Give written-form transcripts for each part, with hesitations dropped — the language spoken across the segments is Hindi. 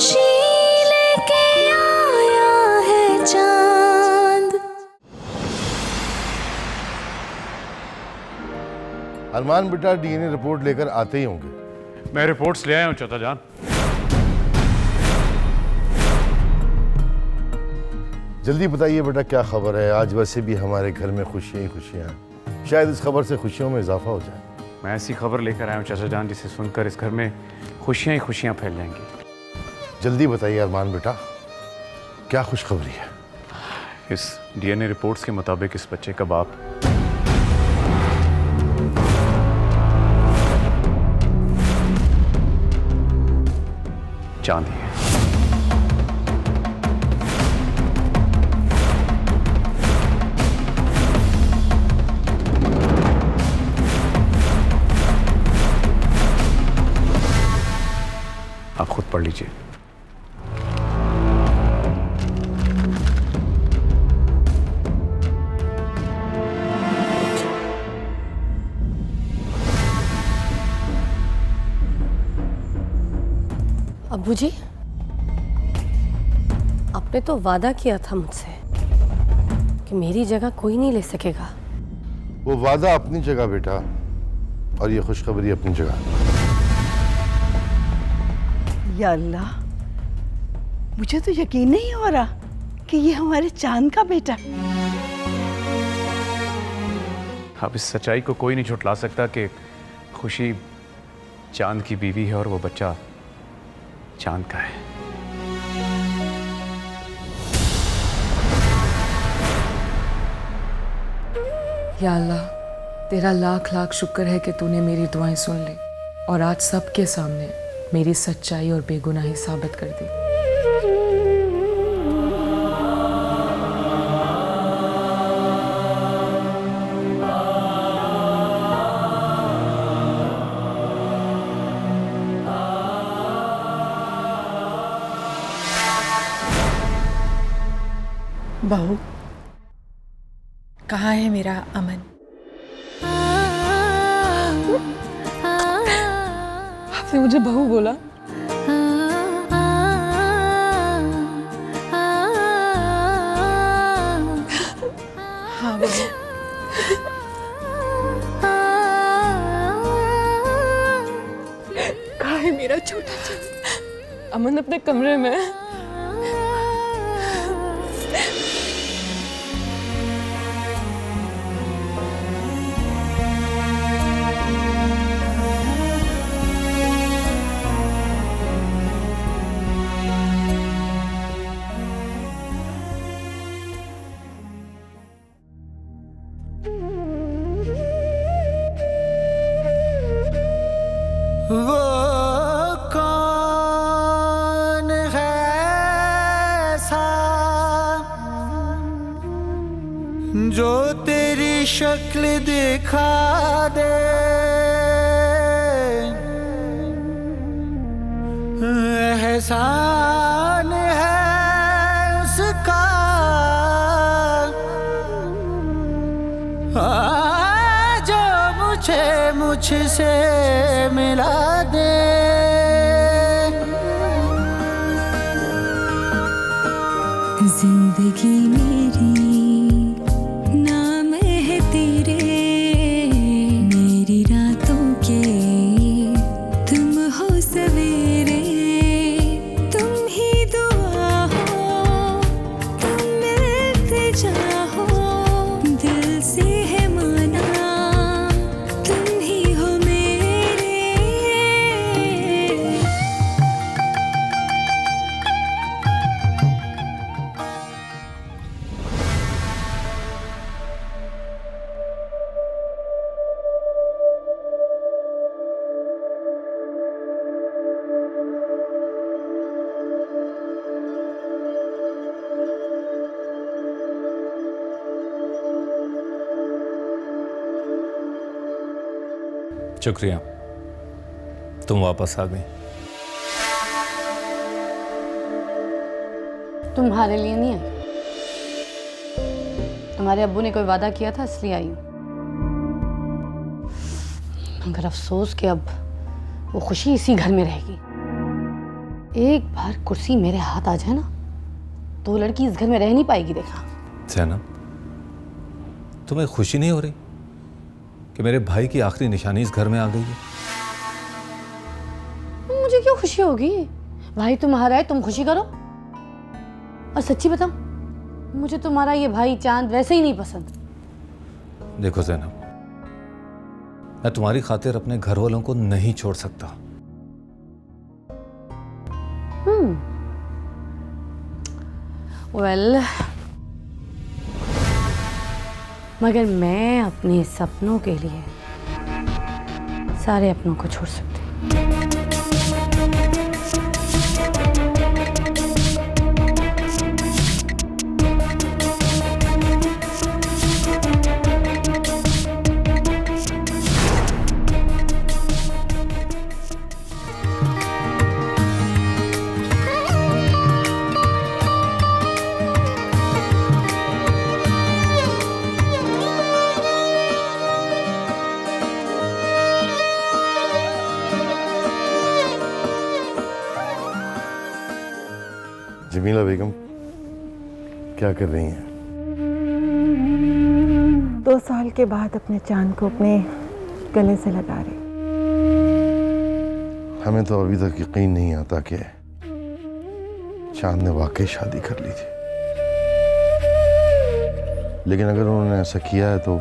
खुशी लेके आया है चांद। अरमान बेटा डीएनए रिपोर्ट लेकर आते ही होंगे। मैं रिपोर्ट्स ले आया हूँ चाचा जान। जल्दी बताइए बेटा क्या खबर है। आज वैसे भी हमारे घर में खुशियां ही खुशियां हैं, शायद इस खबर से खुशियों में इजाफा हो जाए। मैं ऐसी खबर लेकर आया हूँ चाचा जान जिसे सुनकर इस घर में खुशियाँ ही खुशियाँ फैल जाएंगी। जल्दी बताइए अरमान बेटा क्या खुशखबरी है। इस डीएनए रिपोर्ट्स के मुताबिक इस बच्चे का बाप चांद ही है। आप खुद पढ़ लीजिए। अब्बू जी, आपने तो वादा किया था मुझसे कि मेरी जगह कोई नहीं ले सकेगा। वो वादा अपनी जगह बेटा, और ये खुशखबरी अपनी जगह। या अल्लाह, मुझे तो यकीन नहीं हो रहा कि ये हमारे चांद का बेटा है। अब इस सच्चाई को कोई नहीं झुठला सकता कि खुशी चांद की बीवी है और वो बच्चा चांद का है। या अल्लाह, तेरा लाख लाख शुक्र है कि तूने मेरी दुआएं सुन ली और आज सबके सामने मेरी सच्चाई और बेगुनाही साबित कर दी। बहू, कहाँ है मेरा अमन? आपने मुझे बहू बोला? हाँ बहू। कहाँ है मेरा छोटा सा अमन? अपने कमरे में। वो कौन है ऐसा जो तेरी शक्ल दिखा दे, एहसान है उसका जो मुझसे मिला दे। जिंदगी मेरी नाम है तेरे, मेरी रातों के तुम हो सवेरे, तुम ही दुआ हो, तुम मिलते जाओ, दिल से है माना तुम ही हो मेरे। शुक्रिया, तुम वापस आ गई। तुम्हारे लिए नहीं आई, तुम्हारे अब्बू ने कोई वादा किया था इसलिए आई हूँ। मगर अफसोस कि अब वो खुशी इसी घर में रहेगी। एक बार कुर्सी मेरे हाथ आ जाए ना तो वो लड़की इस घर में रह नहीं पाएगी। देखा ज़ैनब, तुम्हें खुशी नहीं हो रही कि मेरे भाई की आखिरी निशानी इस घर में आ गई है? मुझे क्यों खुशी होगी? भाई तुम्हारा है, तुम खुशी करो। और सच्ची बताऊं, मुझे तुम्हारा ये भाई चांद वैसे ही नहीं पसंद। देखो ज़ैनब, मैं तुम्हारी खातिर अपने घर वालों को नहीं छोड़ सकता। वेल, मगर मैं अपने सपनों के लिए सारे अपनों को छोड़ सकती हूँ। जमीला बेगम क्या कर रही हैं? 2 साल के बाद अपने चांद को अपने गले से लगा रही। हमें तो अभी तक यकीन नहीं आता कि चांद ने वाकई शादी कर ली थी, लेकिन अगर उन्होंने ऐसा किया है तो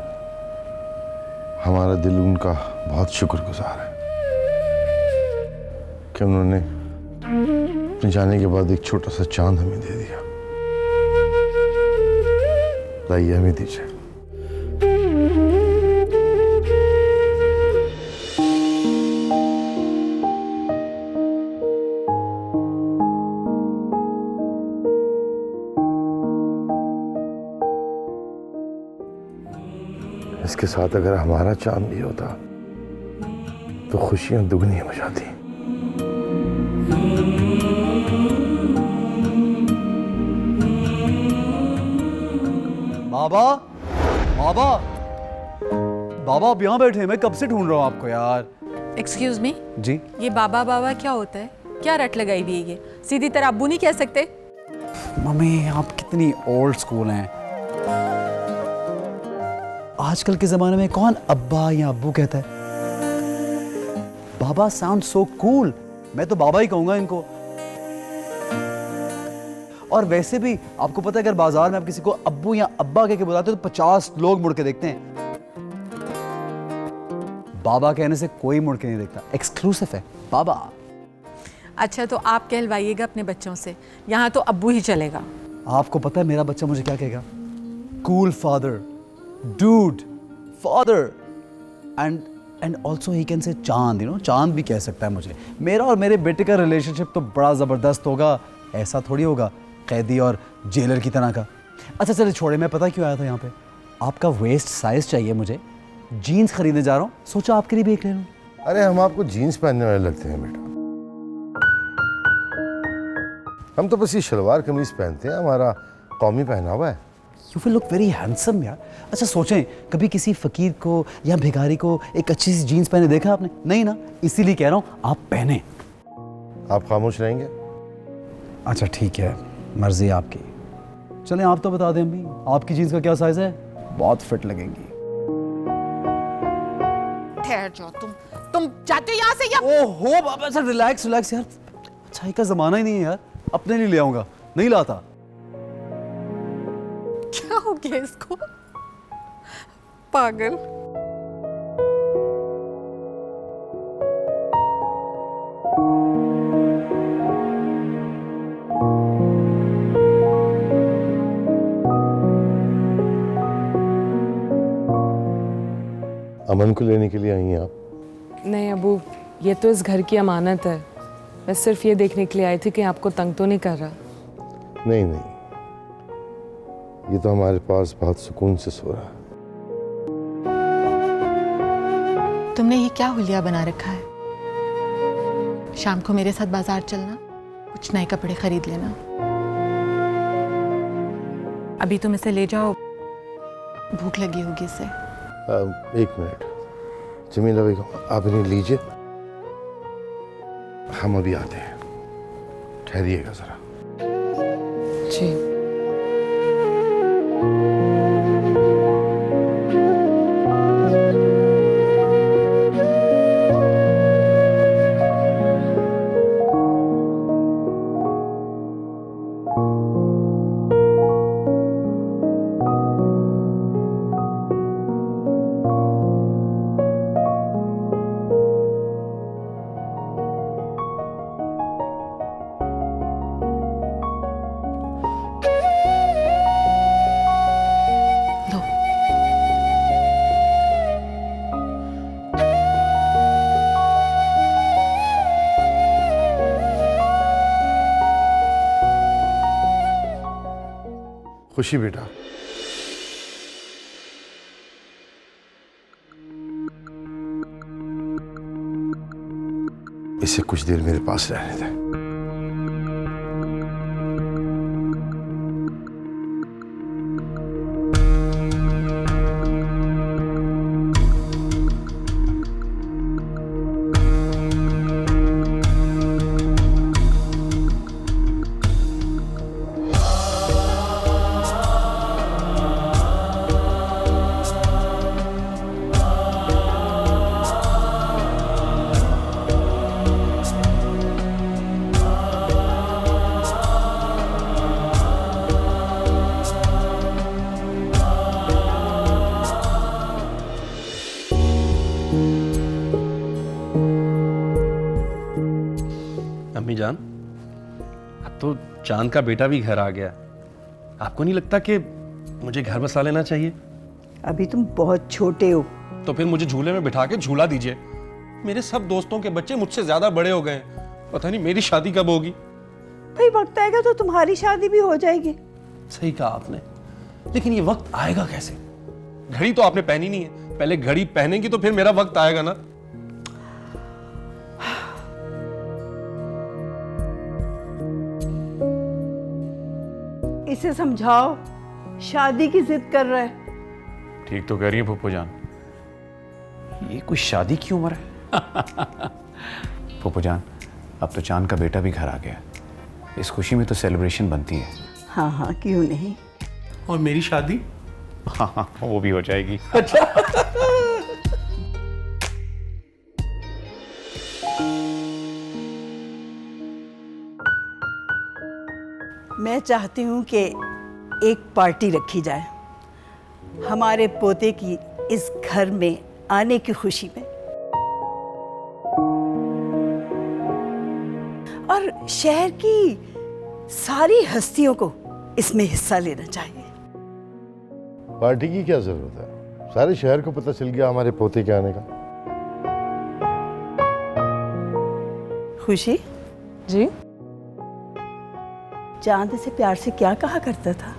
हमारा दिल उनका बहुत शुक्रगुजार है कि उन्होंने अपने जाने के बाद एक छोटा सा चांद हमें दे दिया। लाइए हमें दीजिए। इसके साथ अगर हमारा चांद भी होता तो खुशियां दुगनी हो जाती। बाबा, बाबा, बाबा आप यहाँ बैठे हैं, मैं कब से ढूंढ रहा हूँ आपको यार। एक्सक्यूज मी जी, ये बाबा बाबा क्या होता है? क्या रट लगाई हुई है ये? सीधी तरह अब्बू नहीं कह सकते? मम्मी आप कितनी ओल्ड स्कूल हैं। आजकल के जमाने में कौन अब्बा या अब्बू कहता है? बाबा साउंड सो कूल, मैं तो बाबा ही कहूंगा इनको। और वैसे भी आपको पता है अगर बाजार में आप किसी को अब्बू या अब्बा कह के बुलाते हो तो 50 लोग मुड़ के देखते हैं। बाबा कहने से कोई मुड़ के नहीं देखता, एक्सक्लूसिव है बाबा। अच्छा तो आप कहलवाइएगा अपने बच्चों से, यहाँ तो अब्बू ही चलेगा। आपको पता है मेरा बच्चा मुझे क्या कहेगा? Cool father, dude, father, and also he can say चांद, यू नो, चांद भी कह सकता है मुझे। मेरा और मेरे बेटे का रिलेशनशिप तो बड़ा ज़बरदस्त होगा, ऐसा थोड़ी होगा कैदी और जेलर की तरह का। अच्छा चलिए छोड़े, मैं पता क्यों आया था यहाँ पे? आपका वेस्ट साइज चाहिए मुझे, जीन्स खरीदने जा रहा हूँ, सोचा आपके लिए भी एक ले लूँ। अरे हम आपको जीन्स पहनने वाले लगते हैं बेटा, हम तो बस ये शलवार कमीज पहनते हैं, हमारा कौमी पहनावा है। You will look very handsome यार। अच्छा सोचें, कभी किसी फकीर को या भिखारी को एक अच्छी सी जीन्स पहने देखा आपने? नहीं ना, इसीलिए कह रहा हूँ आप पहने। आप खामोश रहेंगे? अच्छा ठीक है, मर्जी आपकी। चलें आप तो बता दें अम्मी, आपकी जीन्स का क्या साइज है? बहुत फिट लगेंगी। ठहर जाओ तुम जाते हो यहाँ से या? ओहो बाबा सर, रिलैक्स रिलैक्स यार, अच्छाई का जमाना ही नहीं है यार, अपने लिए ले आऊंगा, नहीं लाता। क्या हो गया इसको? पागल। अमन को लेने के लिए आई हैं आप? नहीं अबू, ये तो इस घर की अमानत है। मैं सिर्फ ये देखने के लिए आई थी कि आपको तंग तो नहीं कर रहा। नहीं नहीं, ये तो हमारे पास बहुत सुकून से सो रहा है। तुमने ये क्या हुलिया बना रखा है? शाम को मेरे साथ बाजार चलना, कुछ नए कपड़े खरीद लेना। अभी तुम इसे ले जाओ, भूख लगी होगी इसे। एक मिनट जमीला बेगम, आप इन्हें लीजिए, हम अभी आते हैं। ठहरिएगा जरा। जी। खुशी बेटा, इसे कुछ देर मेरे पास रहने दे। अम्मी जान, अब तो चांद का बेटा भी घर आ गया। आपको नहीं लगता कि मुझे घर बसा लेना चाहिए? अभी तुम बहुत छोटे हो। तो फिर मुझे झूले में बिठा के झूला दीजिए। मेरे सब दोस्तों के बच्चे मुझसे ज्यादा बड़े हो गए हैं। पता नहीं मेरी शादी कब होगी। भाई वक्त आएगा तो तुम्हारी शादी भी हो जाएगी। सही कहा आपने, लेकिन ये वक्त आएगा कैसे? घड़ी तो आपने पहनी नहीं है। पहले घड़ी पहनेंगी तो फिर मेरा वक्त आएगा ना। इसे समझाओ, शादी की जिद कर रहा है। ठीक तो कह रही है फूफो जान, ये कोई शादी की उम्र है? फूफो जान, अब तो चांद का बेटा भी घर आ गया। इस खुशी में तो सेलिब्रेशन बनती है। हाँ हाँ, क्यों नहीं। और मेरी शादी? हाँ, वो भी हो जाएगी। अच्छा। मैं चाहती हूँ कि एक पार्टी रखी जाए हमारे पोते की इस घर में आने की खुशी में, और शहर की सारी हस्तियों को इसमें हिस्सा लेना चाहिए। पार्टी की क्या जरूरत है? सारे शहर को पता चल गया हमारे पोते के आने का। खुशी जी। चांद से प्यार से क्या कहा करता था?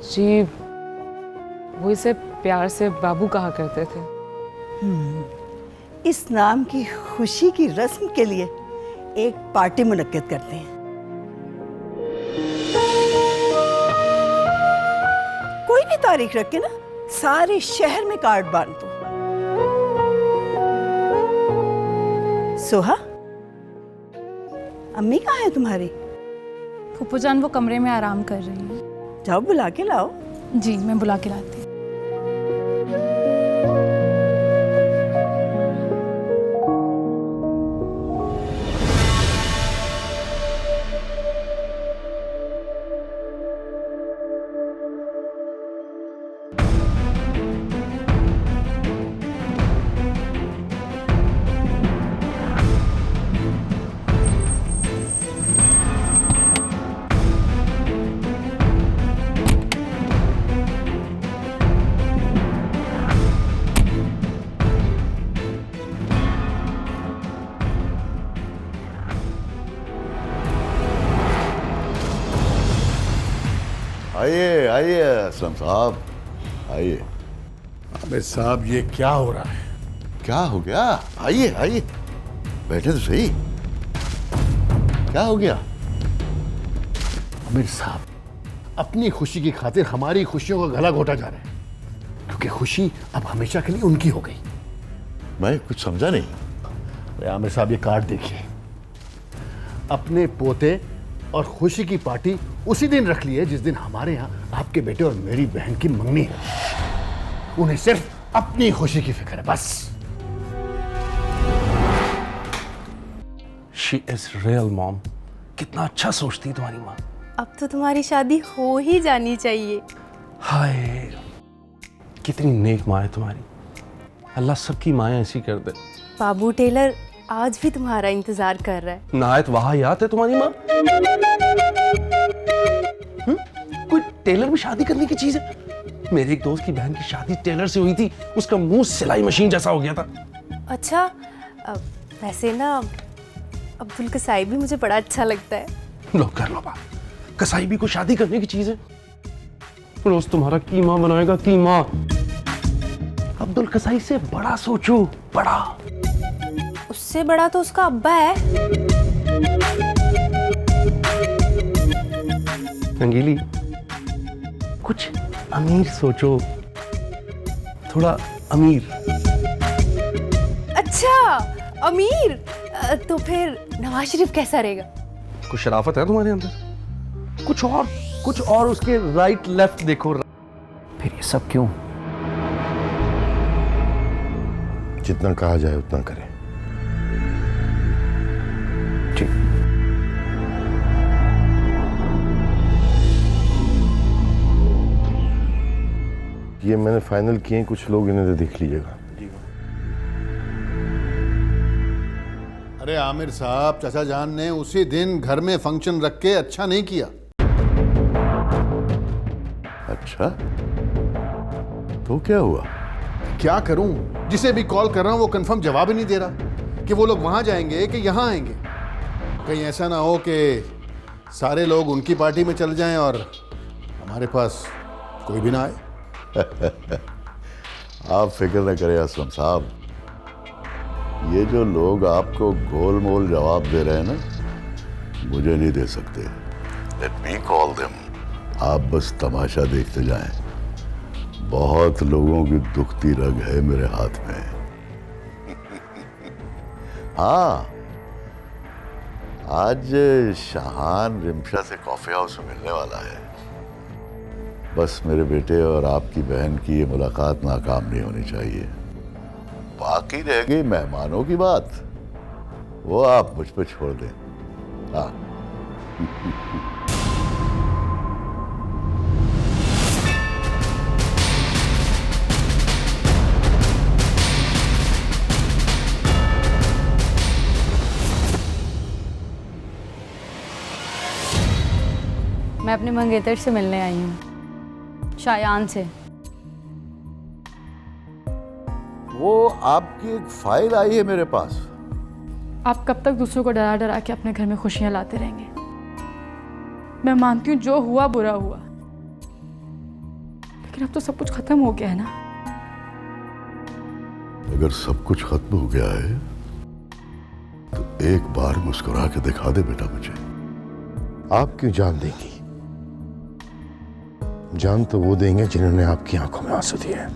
जी, वो इसे प्यार से बाबू कहा करते थे। इस नाम की खुशी की रस्म के लिए एक पार्टी मुनक्किद करते हैं। कोई भी तारीख रख के ना सारे शहर में कार्ड बांट दो। सोहा, अम्मी कहाँ है तुम्हारी? फूफो जान वो कमरे में आराम कर रही हैं। जाओ बुला के लाओ। जी, मैं बुला के लाती हूँ। आइए आइए असलम साहब, आइए। आमिर साहब, ये क्या हो रहा है? क्या हो गया? आइए आइए, बैठे तो सही। क्या हो गया? आमिर साहब, अपनी खुशी की खातिर हमारी खुशियों का गला घोटा जा रहा है, क्योंकि खुशी अब हमेशा के लिए उनकी हो गई। मैं कुछ समझा नहीं। अरे आमिर साहब, ये कार्ड देखिए। अपने पोते और खुशी की पार्टी उसी दिन रख ली है जिस दिन हमारे यहाँ आपके बेटे और मेरी बहन की मंगनी है। उन्हें सिर्फ अपनी खुशी की फिक्र है, बस। She is real mom. कितना अच्छा सोचती है तुम्हारी माँ। अब तो तुम्हारी शादी हो ही जानी चाहिए। हाय, कितनी नेक माँ है तुम्हारी। अल्लाह सबकी माएँ ऐसी कर दे। बाबू टेलर आज भी तुम्हारा इंतजार कर रहा है। नायत वाहियात है तुम्हारी माँ। कोई टेलर में शादी करने की चीज है? मेरे एक दोस्त की बहन की शादी टेलर से हुई थी, उसका मुंह सिलाई मशीन जैसा हो गया था। अच्छा, वैसे ना अब्दुल कसाई भी मुझे बड़ा अच्छा लगता है। लो कर लो बात, कसाई भी कोई शादी करने की चीज है? रोज तुम्हारा कीमा बनाएगा, कीमा। अब्दुल कसाई से बड़ा सोचो, बड़ा। उससे बड़ा तो उसका अब्बा है। अंगीली, कुछ अमीर सोचो, थोड़ा अमीर। अच्छा, अमीर। तो फिर नवाज शरीफ कैसा रहेगा? कुछ शराफत है तुम्हारे अंदर? कुछ और उसके राइट लेफ्ट देखो। फिर ये सब क्यों? जितना कहा जाए उतना करें। ठीक। ये मैंने फाइनल किए हैं, कुछ लोग इन्हें देख लीजिएगा। अरे आमिर साहब, चाचा जान ने उसी दिन घर में फंक्शन रख के अच्छा नहीं किया। अच्छा, तो क्या हुआ? क्या करूं, जिसे भी कॉल कर रहा हूं वो कंफर्म जवाब ही नहीं दे रहा कि वो लोग वहां जाएंगे कि यहां आएंगे। कहीं ऐसा ना हो कि सारे लोग उनकी पार्टी में चले जाएं और हमारे पास कोई भी ना आए। आप फिक्र न करें असलम साहब, ये जो लोग आपको गोल मोल जवाब दे रहे हैं ना, मुझे नहीं दे सकते। Let me call them. आप बस तमाशा देखते जाएं। बहुत लोगों की दुखती रग है मेरे हाथ में। हाँ, आज शाहान रिमशा से कॉफी हाउस में मिलने वाला है। बस मेरे बेटे और आपकी बहन की ये मुलाकात नाकाम नहीं होनी चाहिए। बाकी रह गई मेहमानों की बात, वो आप मुझ पर छोड़ दें। हाँ। मैं अपने मंगेतर से मिलने आई हूँ, शायान से। वो आपकी एक फाइल आई है मेरे पास। आप कब तक दूसरों को डरा डरा के अपने घर में खुशियां लाते रहेंगे? मैं मानती हूँ जो हुआ बुरा हुआ, लेकिन अब तो सब कुछ खत्म हो गया है ना। अगर सब कुछ खत्म हो गया है तो एक बार मुस्कुरा के दिखा दे बेटा मुझे। आप क्यों जान देंगी? जान तो वो देंगे जिन्होंने आपकी आंखों में आंसू दिए हैं।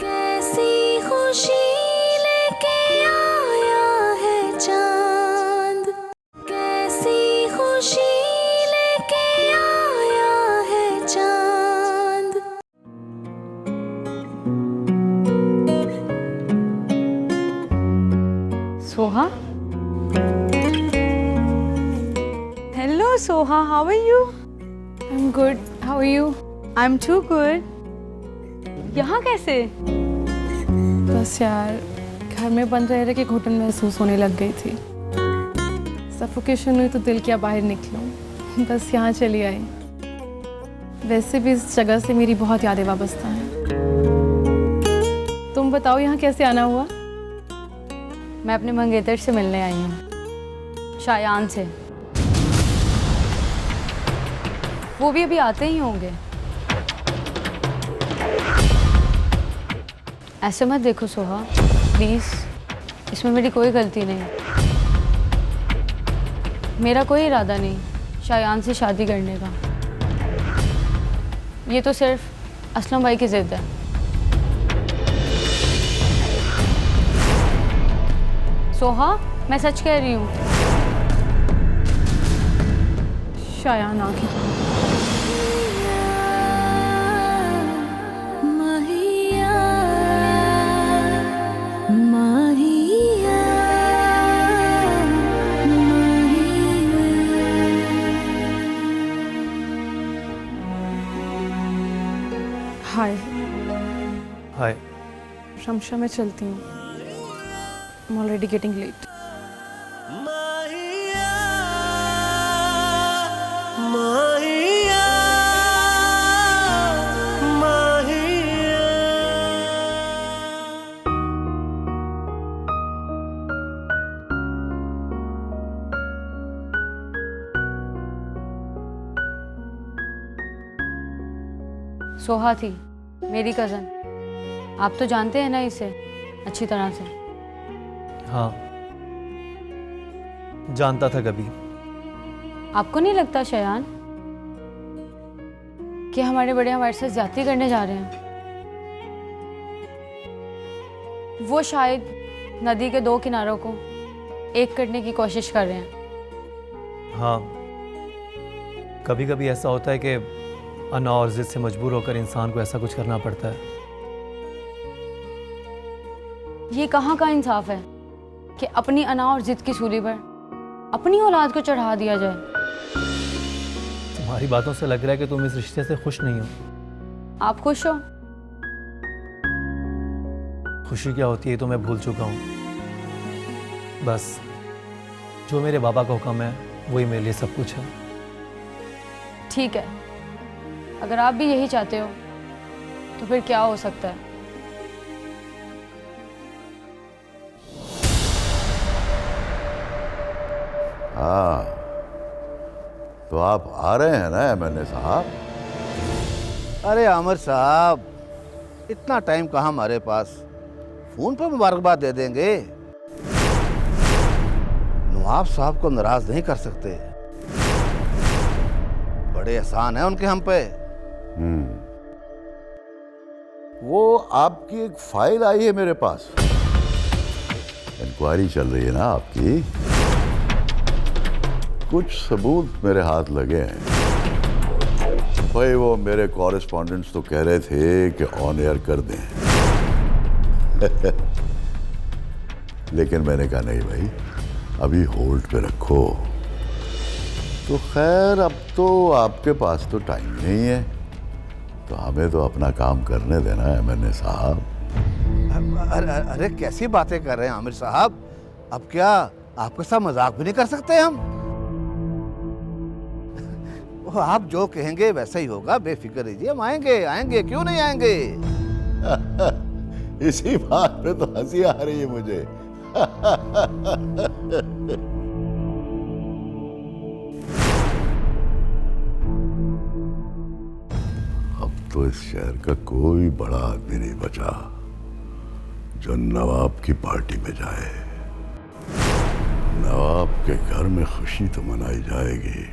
कैसी खुशी लेके आया है चांद, कैसी खुशी लेके आया है चांद। Soha, hello Soha, how are you? I am good, how are you? I am too good. यहाँ कैसे? बस यार, घर में बंद रह रहे के घुटन महसूस होने लग गई थी। सफोकेशन हुई तो दिल किया बाहर निकलूं, बस यहाँ चली आई। वैसे भी इस जगह से मेरी बहुत यादें वाबस्ता हैं। तुम बताओ यहाँ कैसे आना हुआ? मैं अपने मंगेतर से मिलने आई हूँ, शायान से। वो भी अभी आते ही होंगे। ऐसे मत देखो सोहा, प्लीज़। इसमें मेरी कोई गलती नहीं, मेरा कोई इरादा नहीं। शायान से शादी करने का। ये तो सिर्फ असलम भाई की जिद है। सोहा, मैं सच कह रही हूँ। शायान आ गया। हाय। हाय। शमशा, मैं चलती हूँ। I'm already getting late. Soha थी मेरी कज़न। आप तो जानते हैं ना इसे अच्छी तरह से। हाँ, जानता था कभी। आपको नहीं लगता शयान कि हमारे बड़े हमारे साथ ज्यादती करने जा रहे हैं? वो शायद नदी के 2 किनारों को एक करने की कोशिश कर रहे हैं। हाँ, कभी कभी ऐसा होता है कि अना और जिद से मजबूर होकर इंसान को ऐसा कुछ करना पड़ता है। ये कहाँ का इंसाफ है कि अपनी अना और जिद की सूली पर अपनी औलाद को चढ़ा दिया जाए। तुम्हारी बातों से लग रहा है कि तुम इस रिश्ते से खुश नहीं हो। आप खुश हो? खुशी क्या होती है तो मैं भूल चुका हूँ। बस जो मेरे बाबा का हुक्म है वही मेरे लिए सब कुछ है। ठीक है, अगर आप भी यही चाहते हो तो फिर क्या हो सकता है। हाँ, तो आप आ रहे हैं ना एमएनए साहब? अरे आमिर साहब, इतना टाइम कहाँ हमारे पास, फोन पर मुबारकबाद दे देंगे। नवाब साहब को नाराज नहीं कर सकते, बड़े एहसान है उनके हम पे। वो आपकी एक फाइल आई है मेरे पास, इंक्वायरी चल रही है ना आपकी। कुछ सबूत मेरे हाथ लगे हैं भाई। वो मेरे कॉरेस्पॉन्डेंट्स तो कह रहे थे कि ऑन एयर कर दें लेकिन मैंने कहा नहीं भाई, अभी होल्ड पे रखो। तो खैर, अब तो आपके पास तो टाइम नहीं है, तो हमें तो अपना काम करने देना है एमएनए साहब। अरे कैसी बातें कर रहे हैं आमिर साहब, अब क्या आपके साथ मजाक भी नहीं कर सकते हम? वो आप जो कहेंगे वैसा ही होगा, बेफिक्र रहिए। हम आएंगे आएंगे, क्यों नहीं आएंगे। इसी बात पे तो हंसी आ रही है मुझे। अब तो इस शहर का कोई बड़ा आदमी नहीं बचा जो नवाब की पार्टी में जाए। नवाब के घर में खुशी तो मनाई जाएगी,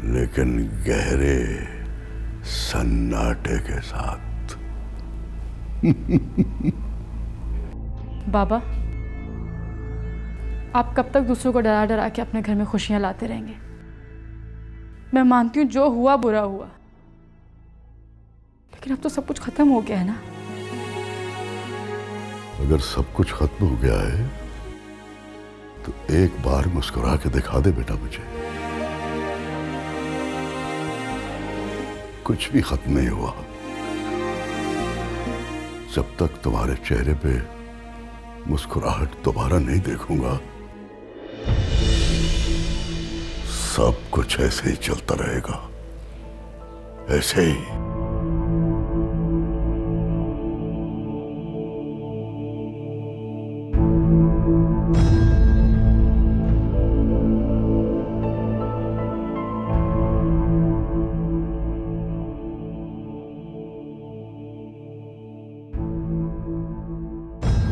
लेकिन गहरे सन्नाटे के साथ। बाबा, आप कब तक दूसरों को डरा डरा के अपने घर में खुशियां लाते रहेंगे? मैं मानती हूँ जो हुआ बुरा हुआ, लेकिन अब तो सब कुछ खत्म हो गया है ना। अगर सब कुछ खत्म हो गया है तो एक बार मुस्कुरा के दिखा दे बेटा मुझे। कुछ भी खत्म नहीं हुआ जब तक तुम्हारे चेहरे पे मुस्कुराहट दोबारा नहीं देखूंगा। सब कुछ ऐसे ही चलता रहेगा, ऐसे ही।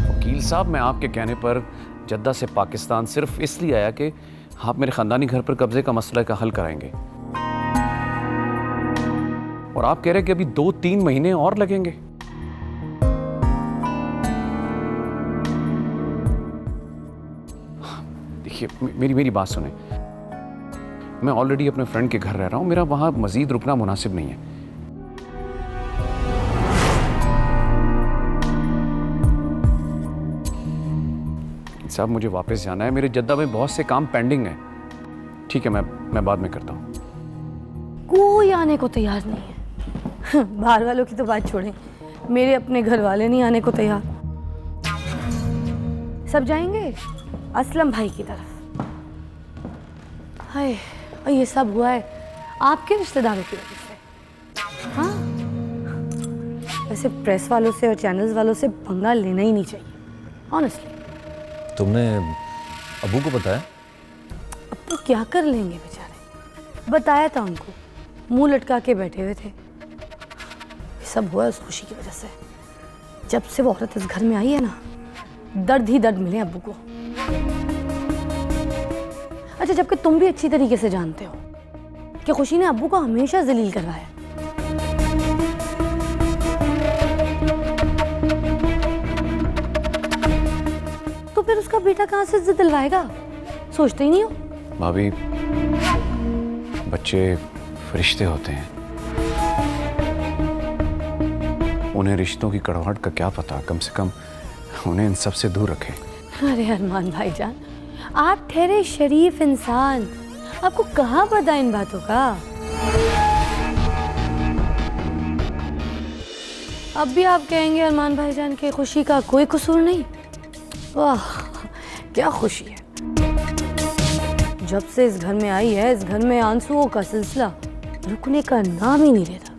वकील साहब, मैं आपके कहने पर जद्दा से पाकिस्तान सिर्फ इसलिए आया कि आप मेरे खानदानी घर पर कब्जे का मसला का हल कराएंगे, और आप कह रहे हैं कि अभी 2-3 महीने और लगेंगे। देखिए, मेरी बात सुने। मैं ऑलरेडी अपने फ्रेंड के घर रह रहा हूं, मेरा वहां मजीद रुकना मुनासिब नहीं है। साहब, मुझे वापस जाना है, मेरे जद्दा में बहुत से काम पेंडिंग है। ठीक है, मैं बाद में करता हूँ। कोई आने को तैयार नहीं है। बाहर वालों की तो बात छोड़ें, मेरे अपने घर वाले नहीं आने को तैयार। सब जाएंगे असलम भाई की तरफ। हाय, और ये सब हुआ है आपके रिश्तेदारों की वजह से। हाँ, वैसे प्रेस वालों से और चैनल्स वालों से पंगा लेना ही नहीं चाहिए, ऑनेस्टली। तुमने अबू को बताया? अब तो क्या कर लेंगे बेचारे, बताया था उनको, मुंह लटका के बैठे हुए थे। ये सब हुआ उस खुशी की वजह से। जब से वो औरत इस घर में आई है ना, दर्द ही दर्द मिले अब्बू को। अच्छा, जबकि तुम भी अच्छी तरीके से जानते हो कि खुशी ने अब्बू को हमेशा जलील करवाया। तो फिर उसका बेटा कहां से इज्जत दिलवाएगा, सोचते ही नहीं हो? भाभी, बच्चे फरिश्ते होते हैं, उन्हें रिश्तों की कड़वाहट का क्या पता। कम से कम उन्हें इन सब से दूर रखें। अरे अरमान भाईजान, आप ठहरे शरीफ इंसान, आपको कहाँ पता इन बातों का? अब भी आप कहेंगे अरमान भाईजान के खुशी का कोई कसूर नहीं? वाह, क्या खुशी है। जब से इस घर में आई है, इस घर में आंसुओं का सिलसिला रुकने का नाम ही नहीं लेता।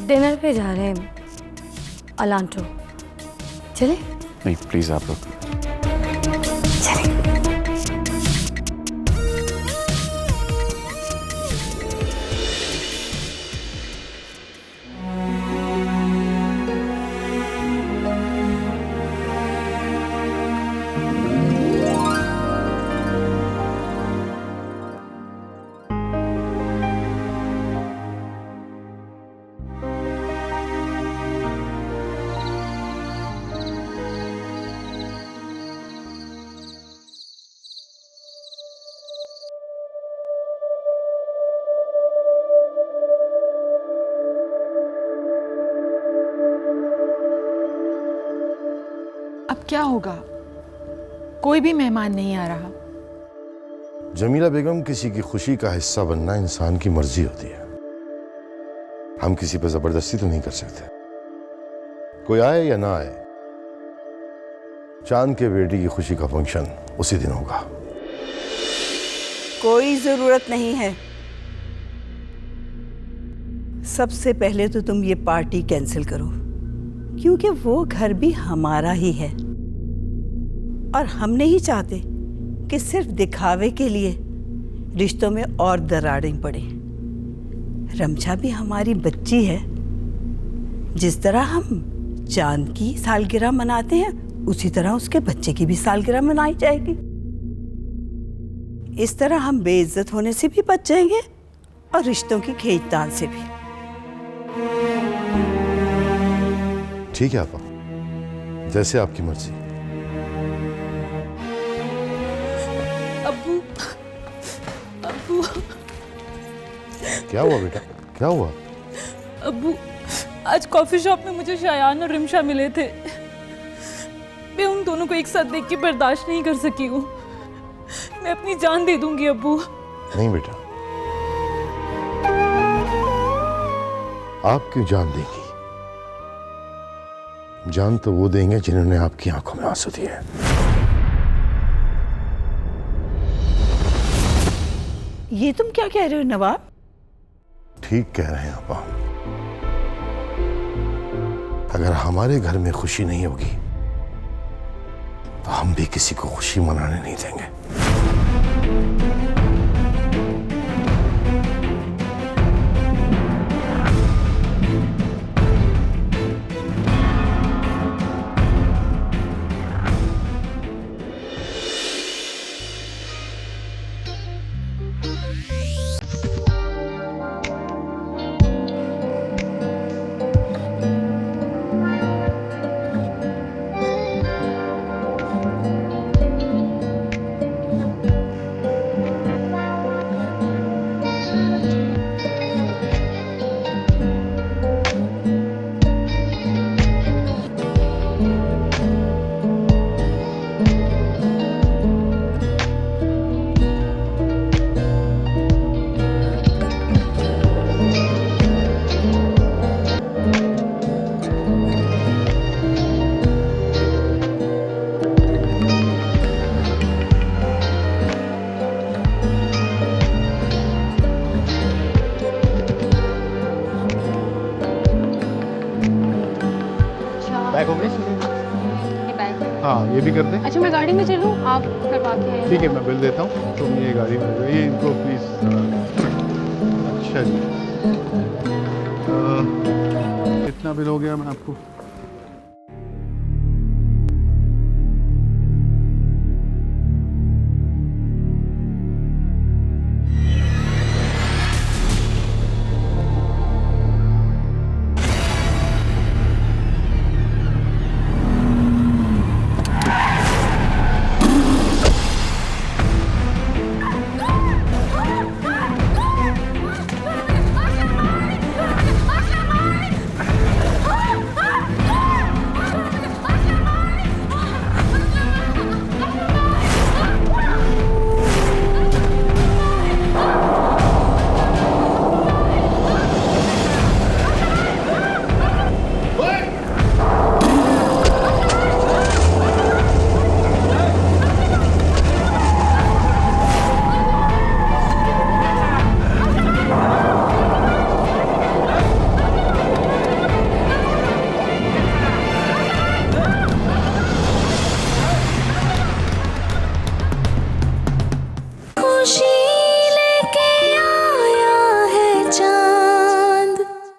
डिनर पे जा रहे हैं अलांटो, चले? नहीं, प्लीज आप लोग। अब क्या होगा? कोई भी मेहमान नहीं आ रहा। जमीला बेगम, किसी की खुशी का हिस्सा बनना इंसान की मर्जी होती है। हम किसी पर जबरदस्ती तो नहीं कर सकते। कोई आए या ना आए, चांद के बेटी की खुशी का फंक्शन उसी दिन होगा। कोई जरूरत नहीं है। सबसे पहले तो तुम ये पार्टी कैंसिल करो, क्योंकि वो घर भी हमारा ही है और हम नहीं चाहते कि सिर्फ दिखावे के लिए रिश्तों में और दरारें पड़े। रमशा भी हमारी बच्ची है। जिस तरह हम चांद की सालगिरह मनाते हैं, उसी तरह उसके बच्चे की भी सालगिरह मनाई जाएगी। इस तरह हम बेइज्जत होने से भी बच जाएंगे और रिश्तों की खींचतान से भी। ठीक है आपा, जैसे आपकी मर्जी। अब्बू, अब्बू, क्या हुआ बेटा, क्या हुआ? अब्बू, आज कॉफी शॉप में मुझे शायान और रिमशा मिले थे। मैं उन दोनों को एक साथ देख के बर्दाश्त नहीं कर सकी हूँ। मैं अपनी जान दे दूंगी अब्बू। नहीं बेटा, आप क्यों जान देंगी? जान तो वो देंगे जिन्होंने आपकी आंखों में आंसू दिए। ये तुम क्या कह रहे हो नवाब? ठीक कह रहे हैं आपा। अगर हमारे घर में खुशी नहीं होगी तो हम भी किसी को खुशी मनाने नहीं देंगे। ये भी कर दें? अच्छा मैं गाड़ी में चलूँ, आप करवा के आइए। ठीक है, मैं बिल देता हूँ, तुम ये गाड़ी में ये इनको प्लीज़। अच्छा जी, कितना बिल हो गया मैं आपको